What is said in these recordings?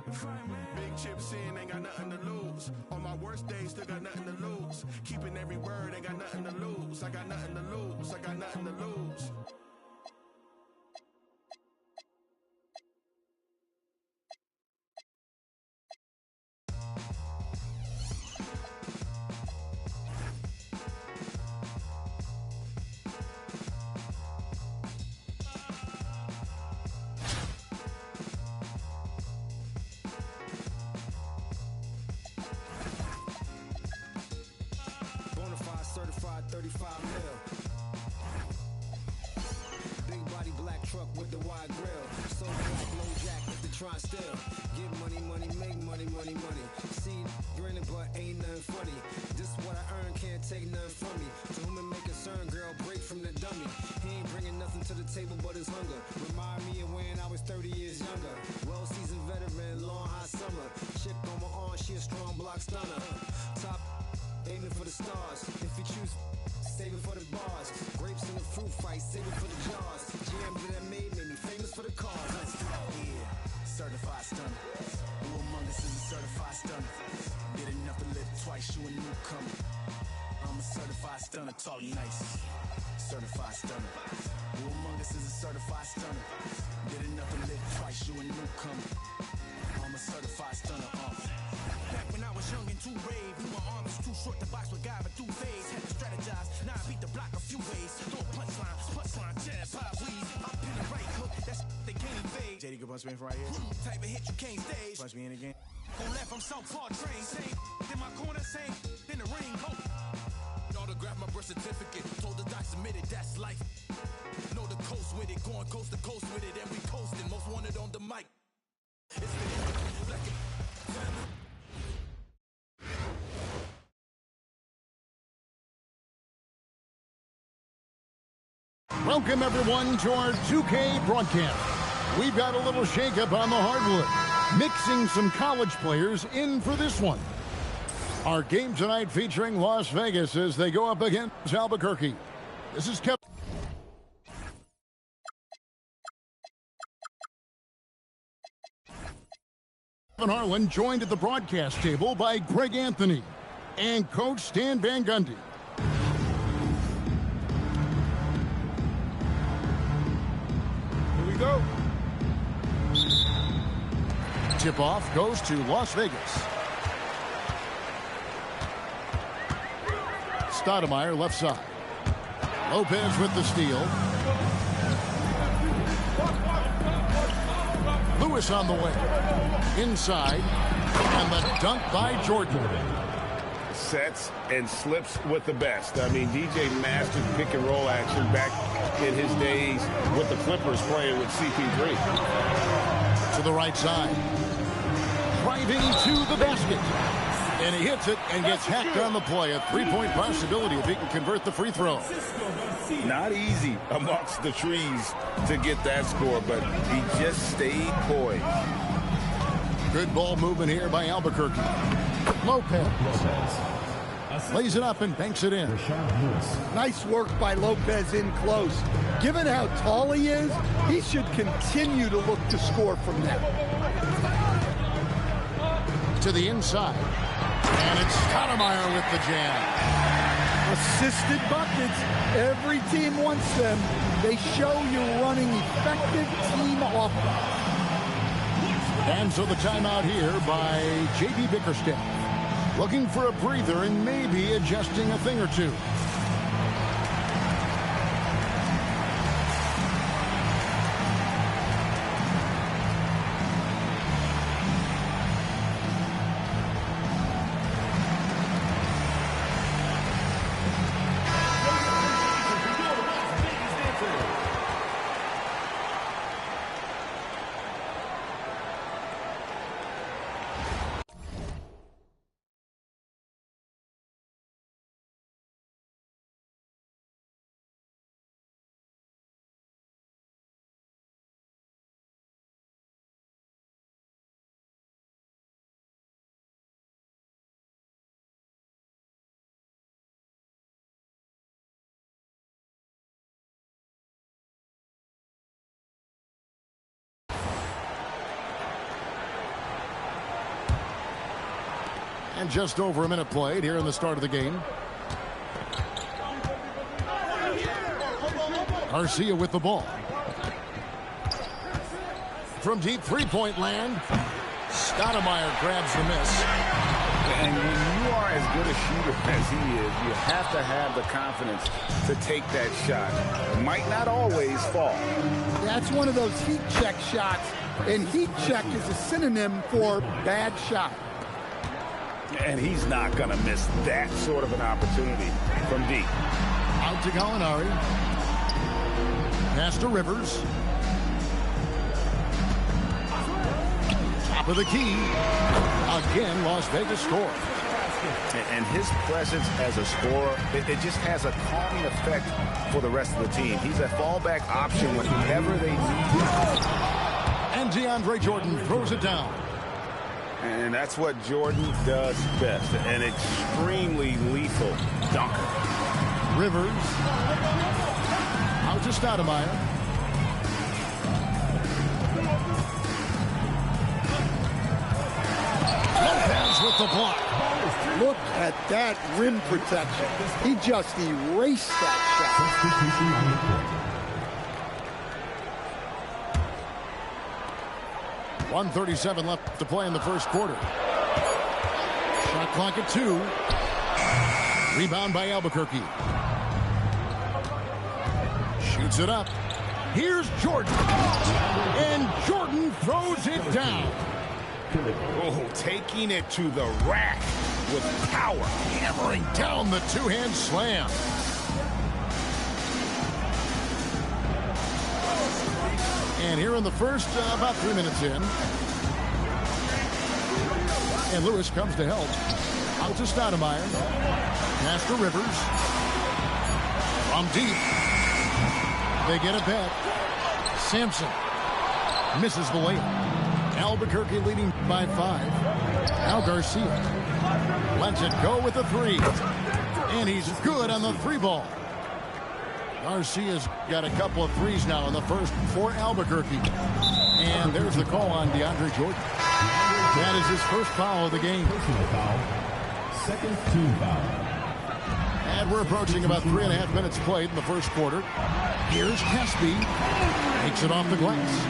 Big chips in, ain't got nothing to lose. On my worst days, still got nothing to lose. Keeping every word, ain't got nothing to lose. I got nothing to lose. I got nothing to lose. Certified 35 mil. Big body black truck with the wide grill. So black, low jack if they try still. Get money, money, make money, money, money. See, grinning but ain't nothing funny. This what I earn, can't take nothing from me. To whom it may concern, girl, break from the dummy. He ain't bringing nothing to the table but his hunger. Remind me of when I was 30 years younger. Well-seasoned veteran, long hot summer. Chick on my arm, she a strong block stunner. Top aiming for the stars. If you choose, save it for the bars. Grapes in the fruit fight, save it for the jars. Jam that I made me famous for the cars. Let's go. Yeah, certified stunner. Who among us is a certified stunner? Did enough to live twice, you a newcomer. I'm a certified stunner, talk nice. Certified stunner. Who among us is a certified stunner? Did enough to live twice, you a newcomer. I'm a certified stunner. Back when I was young and too brave, knew my arm was too short to box with guy, but through phase. Had to strategize, now I beat the block a few ways. Throw a punchline, jab, pop, weave. I'm pinning right hook, that's they can't evade. JD can punch me in from right here. Type of hit you can't stage. Punch me in again. Go left, I'm southpaw train. Same in my corner, same in the ring. Hope. Autograph my birth certificate. Told the doc submitted, that's life. Know the coast with it, going coast to coast with it, and we coasting. Most wanted on the mic. It's been black and welcome, everyone, to our 2K broadcast. We've got a little shakeup on the hardwood, mixing some college players in for this one. Our game tonight featuring Las Vegas as they go up against Albuquerque. This is Kevin Harlan, joined at the broadcast table by Greg Anthony and Coach Stan Van Gundy. Go. Tip-off goes to Las Vegas. Stoudemire left side. Lopez with the steal. Lewis on the way. Inside. And the dunk by Jordan. Sets and slips with the best. I mean, DJ mastered pick and roll action back in his days with the Clippers playing with CP3. To the right side. Driving to the basket. And he hits it and gets hacked on the play. A three-point possibility if he can convert the free throw. Not easy amongst the trees to get that score, but he just stayed poised. Good ball movement here by Albuquerque. Lopez lays it up and banks it in. Nice work by Lopez in close. Given how tall he is, he should continue to look to score from there. To the inside. And it's Stoudemire with the jam. Assisted buckets. Every team wants them. They show you're running effective team offense. And so the timeout here by J.B. Bickerstaff. Looking for a breather and maybe adjusting a thing or two. And just over a minute played here in the start of the game. Garcia with the ball. From deep three-point land, Stoudemire grabs the miss. And when you are as good a shooter as he is, you have to have the confidence to take that shot. Might not always fall. That's one of those heat check shots, and heat check is a synonym for bad shot. And he's not going to miss that sort of an opportunity from deep. Out to Gallinari. Pass to Rivers. Top of the key. Again, Las Vegas score. And his presence as a scorer, it just has a calming effect for the rest of the team. He's a fallback option whenever they need him. And DeAndre Jordan throws it down. And that's what Jordan does best. An extremely lethal dunker. Rivers. Out to Stoudemire. Lopez with the block. Look at that rim protection. He just erased that shot. 1:37 left to play in the first quarter. Shot clock at 2. Rebound by Albuquerque. Shoots it up. Here's Jordan. And Jordan throws it down. Oh, taking it to the rack with power. Hammering down the two-hand slam. And here in the first, about 3 minutes in. And Lewis comes to help. Out to Stoudemire. Pass to Rivers. From deep. They get a bet. Sampson misses the layup. Albuquerque leading by 5. Now Garcia lets it go with the 3. And he's good on the 3 ball. Garcia's got a couple of threes now in the first for Albuquerque. And there's the call on DeAndre Jordan. That is his first foul of the game. Second team foul. And we're approaching about 3.5 minutes played in the first quarter. Here's Hesby. Takes it off the glass.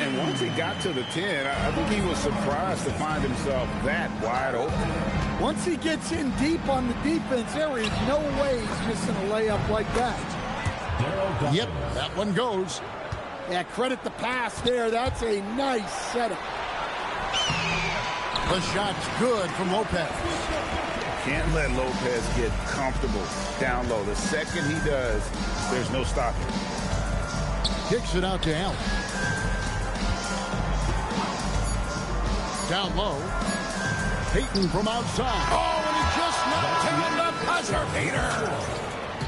And once he got to the 10, I think he was surprised to find himself that wide open. Once he gets in deep on the defense, there is no way he's missing a layup like that. Yep, that one goes. Yeah, credit the pass there. That's a nice setup. The shot's good from Lopez. Can't let Lopez get comfortable down low. The second he does, there's no stopping. Kicks it out to Allen. Down low. Payton from outside. Oh, and he just knocked down the buzzer beater.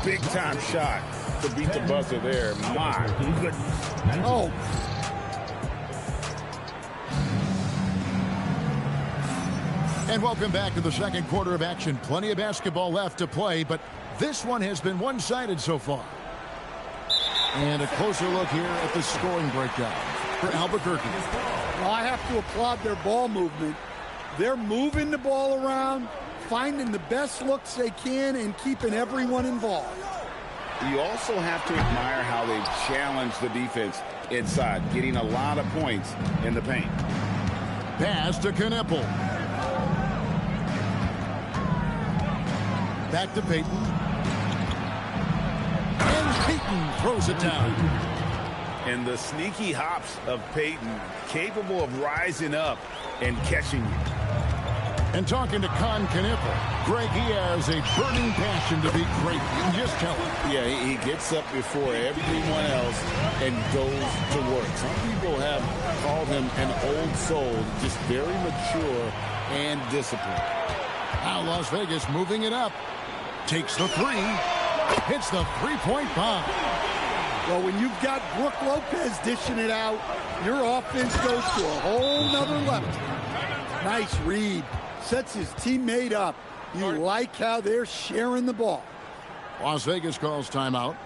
Big time shot to beat the buzzer there. My goodness. Oh. And welcome back to the second quarter of action. Plenty of basketball left to play, but this one has been one-sided so far. And a closer look here at the scoring breakdown for Albuquerque. Well, I have to applaud their ball movement. They're moving the ball around, finding the best looks they can, and keeping everyone involved. You also have to admire how they've challenged the defense inside, getting a lot of points in the paint. Pass to Kneppel. Back to Payton. And Payton throws it down. And the sneaky hops of Payton, capable of rising up and catching you. And talking to Con Kneppel, Greg, he has a burning passion to be great. You can just tell him. Yeah, he gets up before everyone else and goes to work. Some people have called him an old soul, just very mature and disciplined. Now Las Vegas moving it up. Takes the 3. Hits the three-point bomb. Well, when you've got Brook Lopez dishing it out, your offense goes to a whole nother level. Nice read. Sets his teammate up. You like how they're sharing the ball. Las Vegas calls timeout.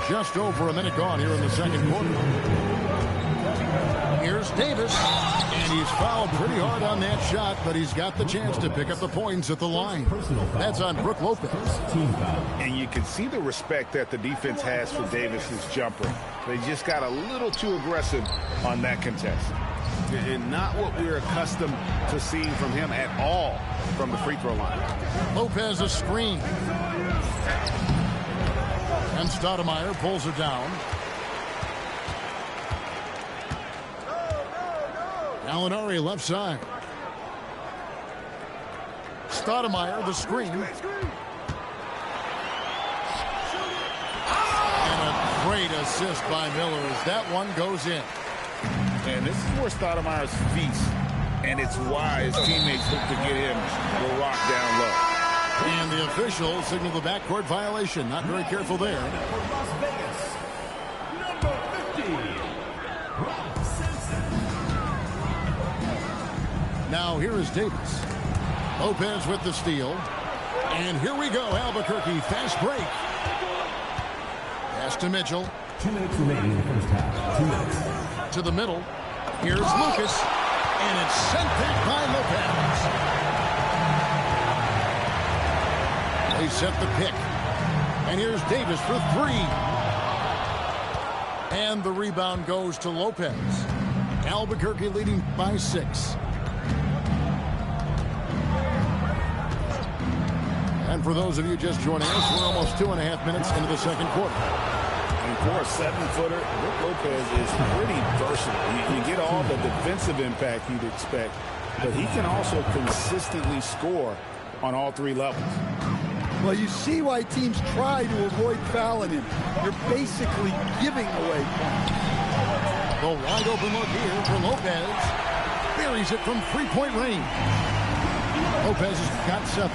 just over a minute gone here in the second quarter. Here's Davis, and he's fouled pretty hard on that shot, but he's got the chance to pick up the points at the line. That's on Brook Lopez. And you can see the respect that the defense has for Davis's jumper. They just got a little too aggressive on that contest. And not what we're accustomed to seeing from him at all from the free throw line. Lopez a screen. And Stoudemire pulls it down. Gallinari left side. Stoudemire the screen. And a great assist by Miller as that one goes in. And this is where Stoudemire's feast, and it's why his teammates look to get him the rock down low. And the official signaled the backcourt violation. Not very careful there. Now here is Davis. Lopez with the steal. And here we go. Albuquerque fast break. Pass to Mitchell. 2 minutes remaining in the first half. 2 minutes. To the middle. Here's Lucas. And it's sent back by Lopez. They set the pick. And here's Davis for 3. And the rebound goes to Lopez. Albuquerque leading by 6. And for those of you just joining us, we're almost 2.5 minutes into the second quarter. And for a 7-footer, Brook Lopez is pretty versatile. You get all the defensive impact you'd expect, but he can also consistently score on all 3 levels. Well, you see why teams try to avoid fouling him. You're basically giving away points. The wide open look here for Lopez. Buries it from 3-point range. Lopez has got 7.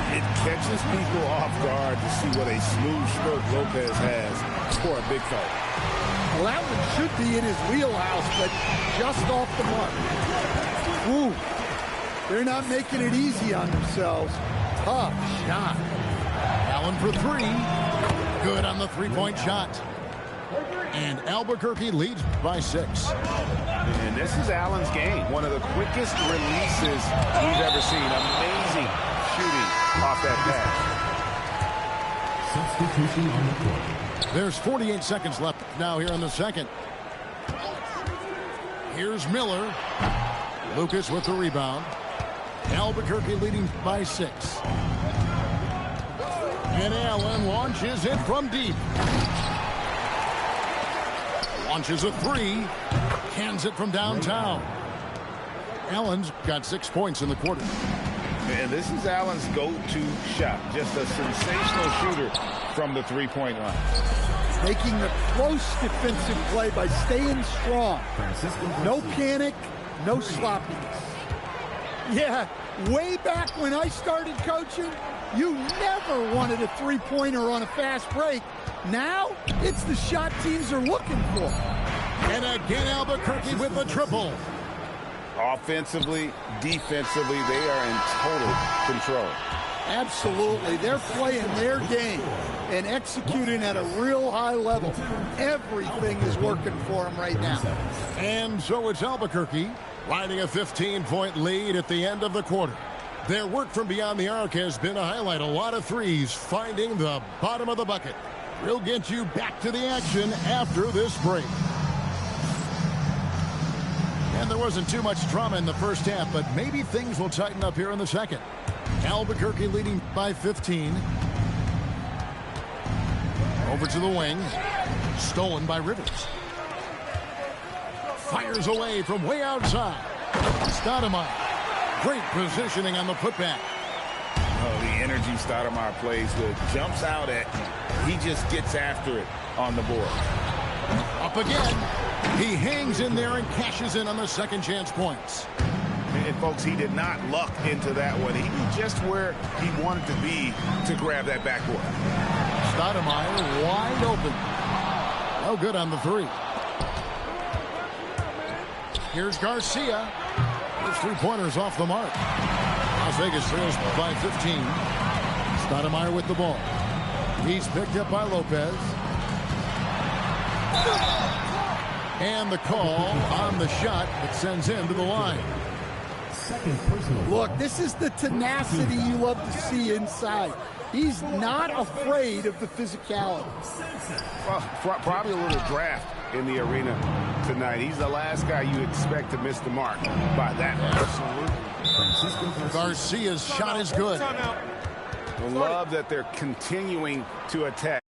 It catches people off guard to see what a smooth stroke Lopez has for a big fella. Well, that one should be in his wheelhouse, but just off the mark. Ooh, they're not making it easy on themselves. Tough shot. Allen for 3. Good on the 3-point shot. And Albuquerque leads by 6. And this is Allen's game. One of the quickest releases we've ever seen. Amazing shooting off that pass. Substitution on the court. There's 48 seconds left now here in the second. Here's Miller. Lucas with the rebound. Albuquerque leading by 6. And Allen launches it from deep. Launches a 3. Cans it from downtown. Allen's got 6 points in the quarter. And this is Allen's go-to shot. Just a sensational shooter from the 3-point line. Making a close defensive play by staying strong. No panic, no sloppiness. Yeah, way back when I started coaching, you never wanted a 3-pointer on a fast break. Now, it's the shot teams are looking for. And again, Albuquerque with the triple. Offensively, defensively, they are in total control. Absolutely. They're playing their game and executing at a real high level. Everything is working for them right now. And so it's Albuquerque riding a 15-point lead at the end of the quarter. Their work from beyond the arc has been a highlight. A lot of threes finding the bottom of the bucket. We'll get you back to the action after this break. And there wasn't too much drama in the first half, but maybe things will tighten up here in the second. Albuquerque leading by 15. Over to the wing. Stolen by Rivers. Fires away from way outside. Stoudemire. Great positioning on the putback. Oh, the energy Stoudemire plays with. Jumps out at. He just gets after it on the board. Up again. He hangs in there and cashes in on the second chance points. And folks, he did not luck into that one. He knew just where he wanted to be to grab that backboard. Stoudemire wide open. No good on the 3. Here's Garcia. His 3-pointers off the mark. Las Vegas trails by 15. Stoudemire with the ball. He's picked up by Lopez. And the call on the shot that sends him to the line. Second personal. Look, this is the tenacity you love to see inside. He's not afraid of the physicality. Well, probably a little draft in the arena tonight. He's the last guy you expect to miss the mark by that much. Garcia's shot is good. I love that they're continuing to attack.